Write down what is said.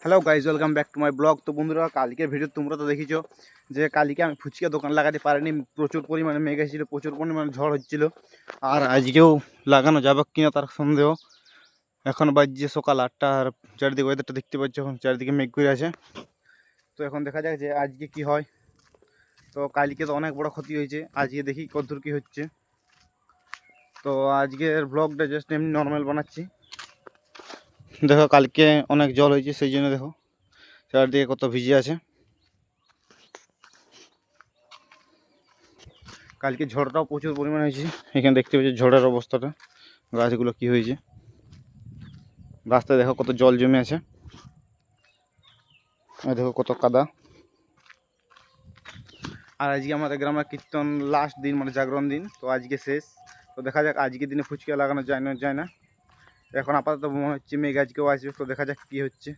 Hello guys, welcome back to my blog. তো বন্ধুরা, কালকের ভিডিও তোমরা তো দেখিছো যে কালকে আমি ফুচকা দোকান লাগাতে পারিনি। প্রচুর পরিমাণে মেঘ এসেছিলো, প্রচুর পরিমাণে ঝড় হচ্ছিলো। আর আজকেও লাগানো যাবে কিনা তার সন্দেহ। এখন বাজছে সকাল 8টা, আর চারিদিকে ওয়েদারটা দেখতে পাচ্ছ, এখন চারিদিকে মেঘ করে আছে। তো এখন দেখা যাক যে আজকে কি হয়। তো কালকে তো অনেক বড় ক্ষতি হয়েছে, আজকে দেখি কতদূর কী হচ্ছে। তো আজকের ব্লগটা জাস্ট এমনি নর্মাল বানাচ্ছি। দেখো কালকে অনেক জল হয়েছে, সেই জন্য দেখো চারদিকে কত ভিজে আছে। কালকে ঝড়টাও প্রচুর পরিমাণে হয়েছে। এখানে দেখতে পাচ্ছি ঝড়ের অবস্থাটা, গাছগুলো কি হয়েছে। রাস্তায় দেখো কত জল জমে আছে, আর দেখো কত কাদা। আর আজকে আমাদের গ্রামের কীর্তন লাস্ট দিন, মানে জাগরণ দিন। তো আজকে শেষ। তো দেখা যাক আজকের দিনে ফুচকা লাগানো যায় না। এখন আপাতত মনে হচ্ছে মেঘ আজকেও আসবে। তো দেখা যাক কী হচ্ছে।